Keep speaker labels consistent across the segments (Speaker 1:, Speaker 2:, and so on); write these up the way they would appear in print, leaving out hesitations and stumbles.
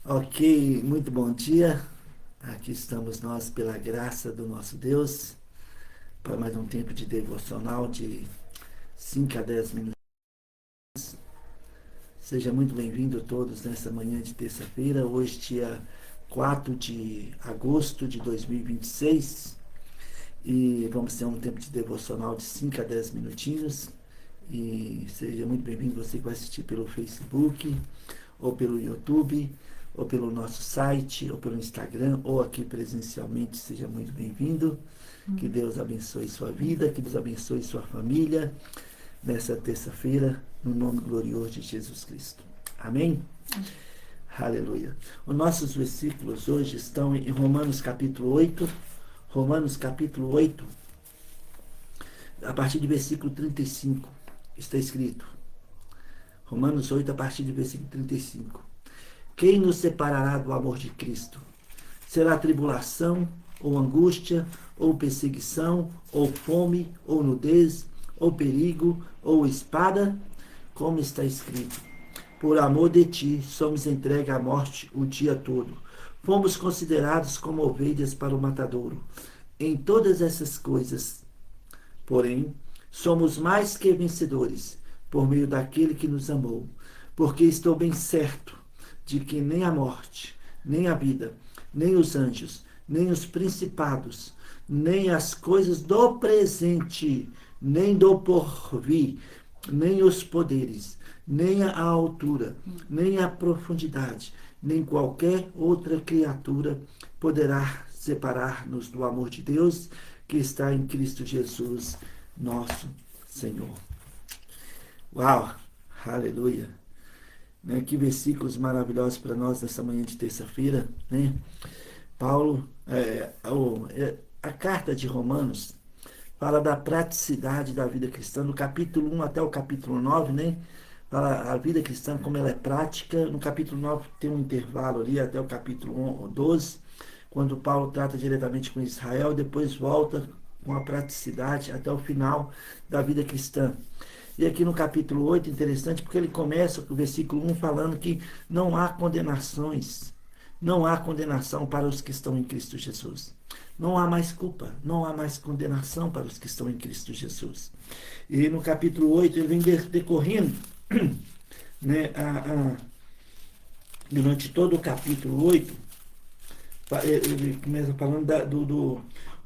Speaker 1: Ok, muito bom dia. Aqui estamos nós, pela graça do nosso Deus, para mais um tempo de devocional de 5 a 10 minutos. Seja muito bem-vindo todos nessa manhã de terça-feira, hoje, dia 4 de agosto de 2026. E vamos ter um tempo de devocional de 5 a 10 minutinhos. E seja muito bem-vindo você que vai assistir pelo Facebook, ou pelo YouTube, ou pelo nosso site, ou pelo Instagram, ou aqui presencialmente. Seja muito bem-vindo. Que Deus abençoe sua vida, que Deus abençoe sua família nessa terça-feira, no nome glorioso de Jesus Cristo. Amém? Aleluia. Os nossos versículos hoje estão em Romanos capítulo 8. Romanos capítulo 8, a partir do versículo 35, está escrito. Romanos 8, a partir do versículo 35. Quem nos separará do amor de Cristo? Será tribulação, ou angústia, ou perseguição, ou fome, ou nudez, ou perigo, ou espada? Como está escrito: por amor de ti, somos entregues à morte o dia todo. Fomos considerados como ovelhas para o matadouro. Em todas essas coisas, porém, somos mais que vencedores, por meio daquele que nos amou. Porque estou bem certo de que nem a morte, nem a vida, nem os anjos, nem os principados, nem as coisas do presente, nem do porvir, nem os poderes, nem a altura, nem a profundidade, nem qualquer outra criatura poderá separar-nos do amor de Deus que está em Cristo Jesus, nosso Senhor. Uau! Aleluia! Né? Que versículos maravilhosos para nós nessa manhã de terça-feira, né? Paulo, a carta de Romanos fala da praticidade da vida cristã, do capítulo 1 até o capítulo 9, né? Fala a vida cristã, como ela é prática. No capítulo 9 tem um intervalo ali até o capítulo 12, quando Paulo trata diretamente com Israel, depois volta com a praticidade até o final da vida cristã. E aqui no capítulo 8, interessante, porque ele começa com o versículo 1 falando que não há condenações, não há condenação para os que estão em Cristo Jesus. Não há mais culpa, não há mais condenação para os que estão em Cristo Jesus. E no capítulo 8 ele vem decorrendo, né, durante todo o capítulo 8, ele começa falando do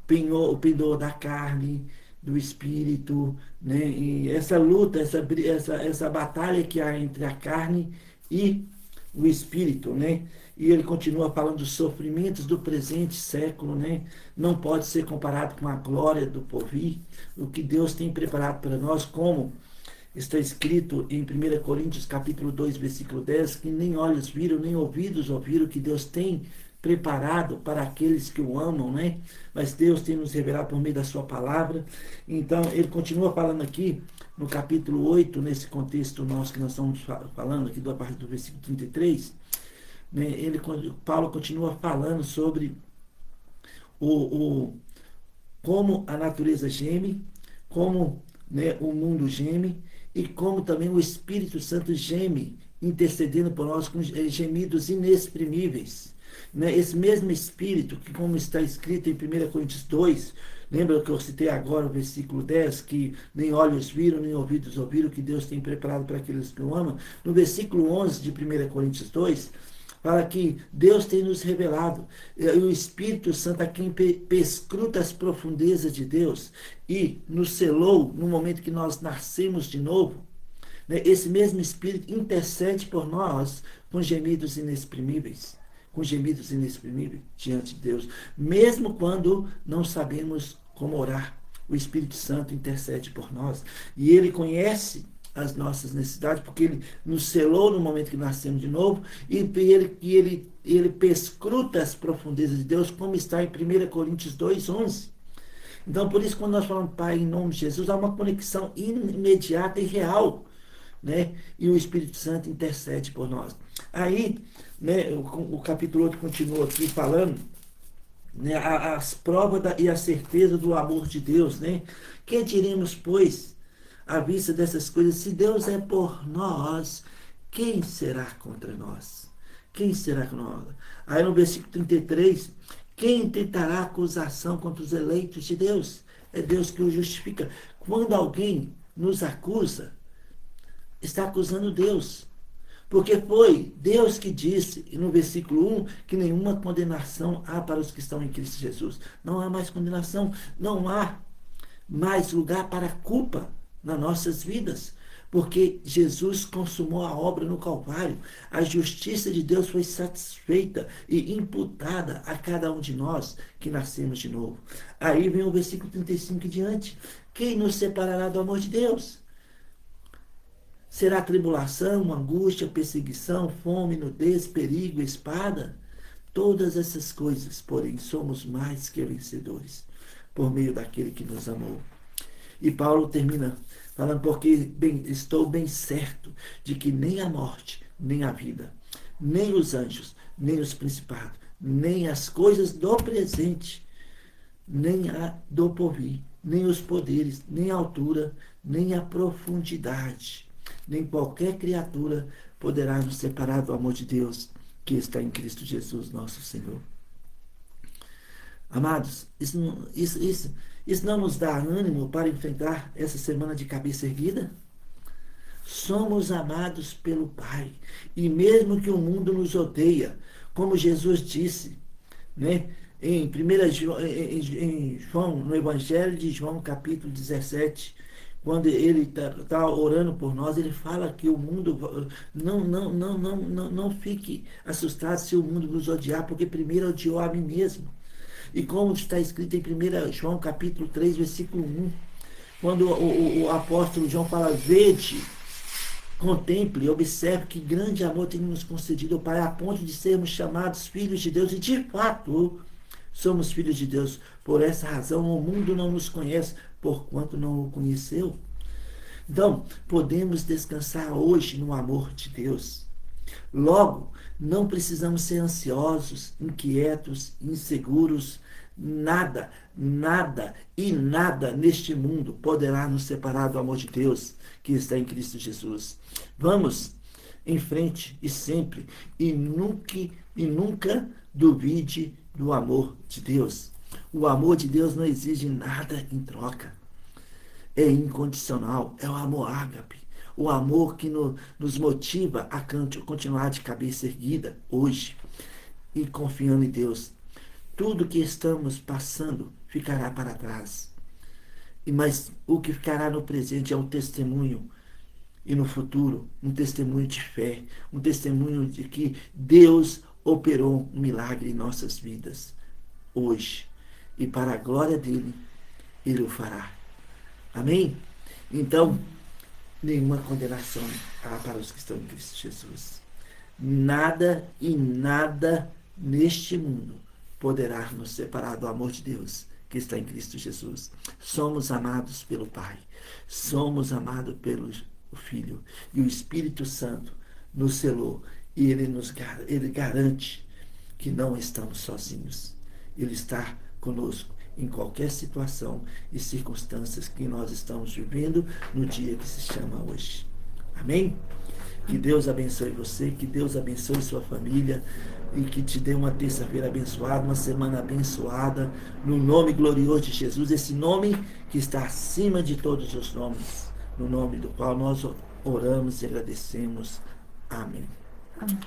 Speaker 1: penhor, o pendor da carne, do espírito, né? E essa luta, essa batalha que há entre a carne e o espírito, né? E ele continua falando dos sofrimentos do presente século, né? Não pode ser comparado com a glória do porvir, o que Deus tem preparado para nós, como está escrito em 1 Coríntios capítulo 2, versículo 10, que nem olhos viram, nem ouvidos ouviram o que Deus tem preparado para aqueles que o amam, né? Mas Deus tem nos revelado por meio da sua palavra. Então, ele continua falando aqui, no capítulo 8, nesse contexto nosso que nós estamos falando aqui, a partir do versículo 33, né? Paulo continua falando sobre o, como a natureza geme, como, né, o mundo geme, e como também o Espírito Santo geme, intercedendo por nós com gemidos inexprimíveis. Né? Esse mesmo Espírito, que como está escrito em 1 Coríntios 2, lembra que eu citei agora o versículo 10, que nem olhos viram, nem ouvidos ouviram, que Deus tem preparado para aqueles que o amam. No versículo 11 de 1 Coríntios 2, fala que Deus tem nos revelado, e o Espírito Santo a quem perscruta as profundezas de Deus e nos selou no momento que nós nascemos de novo, né? Esse mesmo Espírito intercede por nós com gemidos inexprimíveis, com gemidos inexprimíveis diante de Deus, mesmo quando não sabemos como orar. O Espírito Santo intercede por nós e ele conhece as nossas necessidades, porque ele nos selou no momento que nascemos de novo, e ele perscruta as profundezas de Deus, como está em 1 Coríntios 2, 11. Então, por isso, quando nós falamos Pai, em nome de Jesus, há uma conexão imediata e real, né? E o Espírito Santo intercede por nós. Aí, né, o capítulo 8 continua aqui falando, né, as provas e a certeza do amor de Deus, né? Que diremos, pois, à vista dessas coisas? Se Deus é por nós, quem será contra nós? Quem será que não honra? Aí no versículo 33, quem tentará acusação contra os eleitos de Deus? É Deus que o justifica. Quando alguém nos acusa, está acusando Deus. Porque foi Deus que disse, no versículo 1, que nenhuma condenação há para os que estão em Cristo Jesus. Não há mais condenação, não há mais lugar para culpa nas nossas vidas. Porque Jesus consumou a obra no Calvário. A justiça de Deus foi satisfeita e imputada a cada um de nós que nascemos de novo. Aí vem o versículo 35 em diante. Quem nos separará do amor de Deus? Será tribulação, angústia, perseguição, fome, nudez, perigo, espada? Todas essas coisas, porém, somos mais que vencedores por meio daquele que nos amou. E Paulo termina falando, porque estou bem certo de que nem a morte, nem a vida, nem os anjos, nem os principados, nem as coisas do presente, nem a do porvir, nem os poderes, nem a altura, nem a profundidade, nem qualquer criatura poderá nos separar do amor de Deus que está em Cristo Jesus, nosso Senhor. Amados, isso não nos dá ânimo para enfrentar essa semana de cabeça erguida? Somos amados pelo Pai, e mesmo que o mundo nos odeia, como Jesus disse, né? Em João, no Evangelho de João, capítulo 17, quando ele está orando por nós, ele fala que o mundo não fique assustado se o mundo nos odiar, porque primeiro odiou a mim mesmo. E como está escrito em 1 João capítulo 3, versículo 1, quando o apóstolo João fala, vede, contemple, observe que grande amor tem nos concedido o Pai, a ponto de sermos chamados filhos de Deus, e de fato somos filhos de Deus. Por essa razão o mundo não nos conhece, porquanto não o conheceu. Então, podemos descansar hoje no amor de Deus. Logo, não precisamos ser ansiosos, inquietos, inseguros. Nada, nada e nada neste mundo poderá nos separar do amor de Deus que está em Cristo Jesus. Vamos em frente e sempre, e nunca duvide do amor de Deus. O amor de Deus não exige nada em troca. É incondicional, é o amor ágape. O amor que nos motiva a continuar de cabeça erguida hoje e confiando em Deus. Tudo que estamos passando ficará para trás. Mas o que ficará no presente é um testemunho. E no futuro, um testemunho de fé. Um testemunho de que Deus operou um milagre em nossas vidas. Hoje. E para a glória dele, ele o fará. Amém? Então, nenhuma condenação há para os que estão em Cristo Jesus. Nada e nada neste mundo poderá nos separar do amor de Deus que está em Cristo Jesus. Somos amados pelo Pai. Somos amados pelo Filho. E o Espírito Santo nos selou. E ele garante que não estamos sozinhos. Ele está conosco em qualquer situação e circunstâncias que nós estamos vivendo no dia que se chama hoje. Amém? Que Deus abençoe você, que Deus abençoe sua família e que te dê uma terça-feira abençoada, uma semana abençoada, no nome glorioso de Jesus, esse nome que está acima de todos os nomes, no nome do qual nós oramos e agradecemos. Amém.
Speaker 2: Amém.